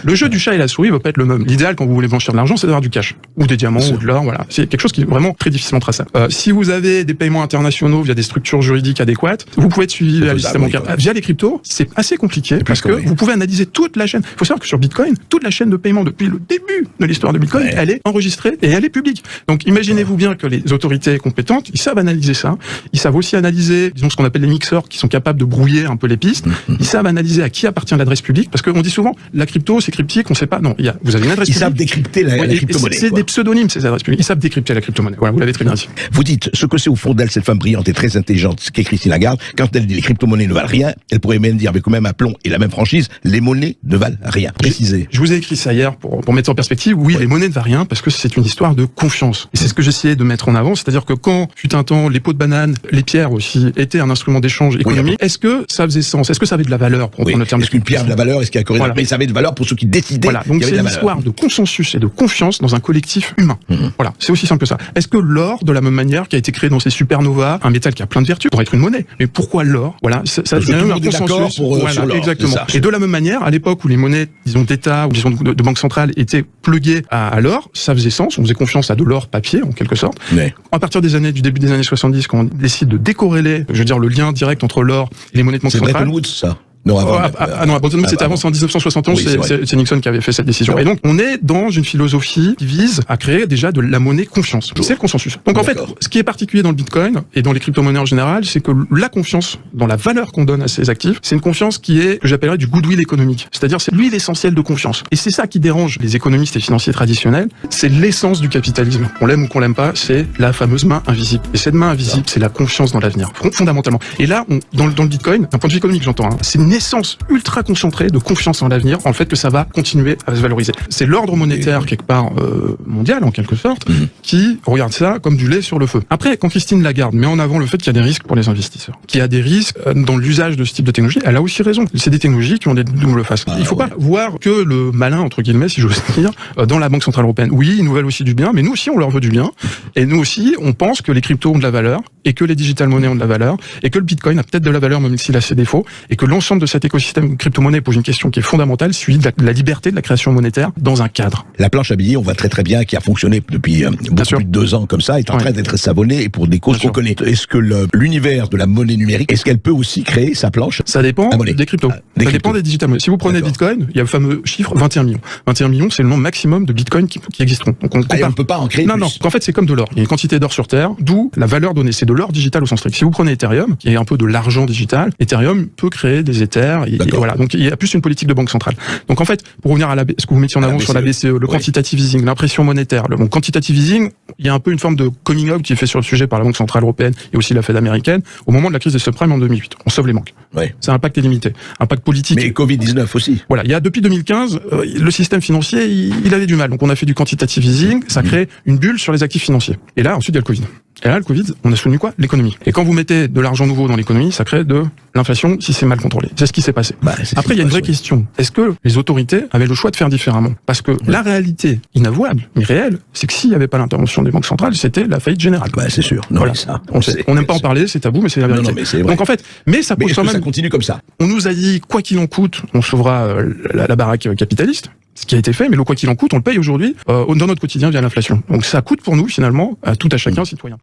Le jeu du chat et la souris va pas être le même. L'idéal quand vous voulez blanchir de l'argent, c'est d'avoir du cash ou des diamants ou de l'or. Voilà, c'est quelque chose qui est vraiment très difficilement traçable. Si vous avez des paiements internationaux via des structures juridiques adéquates, vous pouvez être suivi via le système bancaire. Via les cryptos, c'est assez compliqué parce que vous pouvez analyser toute la chaîne. Il faut savoir que sur Bitcoin, toute la chaîne de paiement depuis le début de l'histoire de Bitcoin, elle est enregistrée et elle est publique. Donc imaginez-vous bien que les autorités compétentes, ils savent analyser ça. Ils savent aussi analyser, disons ce qu'on appelle les mixeurs, qui sont capables de brouiller un peu les pistes. Ils savent analyser à qui appartient l'adresse publique, parce qu'on dit souvent la crypto c'est cryptique, on sait pas. Non, vous avez une adresse publique. Ils savent décrypter la crypto-monnaie. C'est des pseudonymes ces adresses publiques. Ils savent décrypter la crypto-monnaie. Voilà, vous l'avez très bien dit. Vous dites ce que c'est au fond d'elle, cette femme brillante et très intelligente, ce qu'est Christine Lagarde. Quand elle dit les crypto-monnaies ne valent rien, elle pourrait même dire avec le même aplomb et la même franchise, les monnaies ne valent rien. Précisez. Je vous ai écrit ça hier pour mettre ça en perspective. Oui, les monnaies ne valent rien parce que c'est une histoire de confiance. Et c'est ce que j'essayais de mettre en avant, c'est-à-dire que quand fut un temps les pots de banane, les pierres aussi étaient un instrument d'échange économique. Est-ce que ça faisait sens? Est-ce que ça avait de la valeur pour le terme? Est-ce qu'une pierre a de la valeur? Est-ce qu'il y a corrélation? Mais ça avait de valeur pour ceux qui décidaient. Voilà. Donc c'est une histoire de consensus et de confiance dans un collectif humain. Voilà. C'est aussi simple que ça. Est-ce que l'or, de la même manière, qui a été créé dans ces supernovas, un métal qui a plein de vertus, pourrait être une monnaie? Mais pourquoi l'or? Voilà. Ça devient un consensus. Sur l'or, exactement. Et de la même manière, à l'époque où les monnaies, disons d'État ou disons de banque centrale étaient pluguées à l'or, ça faisait sens. On faisait confiance à de l'or papier, en quelque sorte. Mais à partir du début des années 70, quand on décide de décorréler, je veux dire, le lien direct entre l'or et les monnaies de banque centrale. C'est Bretton Woods, ça. Non, non, Bretton Woods, c'était avant, c'est en 1971, c'est Nixon qui avait fait cette décision. Et donc, on est dans une philosophie qui vise à créer déjà de la monnaie confiance. C'est le consensus. Donc, en fait, ce qui est particulier dans le Bitcoin et dans les crypto-monnaies en général, c'est que la confiance dans la valeur qu'on donne à ces actifs, c'est une confiance qui est, que j'appellerais du goodwill économique. C'est-à-dire, c'est l'huile essentielle de confiance. Et c'est ça qui dérange les économistes et financiers traditionnels. C'est l'essence du capitalisme. On l'aime ou qu'on l'aime pas, c'est la fameuse main invisible. Et cette main invisible, c'est la confiance dans l'avenir. Fondamentalement. Et là, dans le Bitcoin, d'un point de vue économique, j'entends, c'est une essence ultra concentrée de confiance en l'avenir, en le fait que ça va continuer à se valoriser. C'est l'ordre monétaire, quelque part, mondial, en quelque sorte, qui regarde ça comme du lait sur le feu. Après, quand Christine Lagarde met en avant le fait qu'il y a des risques pour les investisseurs, qu'il y a des risques dans l'usage de ce type de technologie, elle a aussi raison. C'est des technologies qui ont des doubles faces. Il faut pas voir que le malin, entre guillemets, si j'ose dire, dans la Banque Centrale Européenne. Oui, ils nous veulent aussi du bien, mais nous aussi, on leur veut du bien. Et nous aussi, on pense que les cryptos ont de la valeur, et que les digital monnaies ont de la valeur, et que le Bitcoin a peut-être de la valeur, même s'il a ses défauts, et que l'ensemble de cet écosystème crypto-monnaie pose une question qui est fondamentale, celui de la liberté de la création monétaire dans un cadre. La planche à billets, on voit très bien, qui a fonctionné depuis beaucoup plus de 2 ans comme ça, est en train d'être savonnée et pour des causes qu'on connaît. Est-ce que l'univers de la monnaie numérique, est-ce qu'elle peut aussi créer sa planche? Ça dépend des cryptos. Ça dépend des digital monnaies. Si vous prenez Bitcoin, il y a le fameux chiffre 21 millions. 21 millions, c'est le nombre maximum de Bitcoin qui existeront. Donc on ne peut pas en créer plus. Non. En fait, c'est comme de l'or. Il y a une quantité d'or sur Terre, d'où la valeur donnée. C'est de l'or digital au sens strict. Si vous prenez Ethereum, qui est un peu de l'argent digital, Ethereum peut créer des Ethers. Et voilà. Donc il y a plus une politique de banque centrale. Donc en fait, pour revenir à ce que vous mettiez en avant sur la BCE, le quantitative easing, l'impression monétaire, le quantitative easing, il y a un peu une forme de coming out qui est fait sur le sujet par la Banque Centrale Européenne et aussi la Fed américaine au moment de la crise des subprimes en 2008. On sauve les banques. Ça impact est limité. Impact politique. Mais Covid-19 aussi. Voilà. Depuis 2015, le système financier, il avait du mal. Donc on a fait du quantitative easing, ça crée une bulle sur les actifs financiers. Et là, ensuite, il y a le Covid. Et là, le Covid, on a soutenu quoi? L'économie. Et quand vous mettez de l'argent nouveau dans l'économie, ça crée de l'inflation si c'est mal contrôlé. C'est ce qui s'est passé. Après, il y a une vraie question. Est-ce que les autorités avaient le choix de faire différemment? Parce que la réalité inavouable, mais réelle, c'est que s'il n'y avait pas l'intervention des banques centrales, c'était la faillite générale. C'est sûr. Non, voilà. On n'aime pas en parler, c'est tabou, mais c'est la vérité. Non, mais c'est vrai. Donc en fait, mais ça pose quand même. Ça continue comme ça. On nous a dit, quoi qu'il en coûte, on sauvera la baraque capitaliste. Ce qui a été fait, mais le quoi qu'il en coûte, on le paye aujourd'hui dans notre quotidien via l'inflation. Donc ça coûte pour nous, finalement, à tout à chacun, citoyen.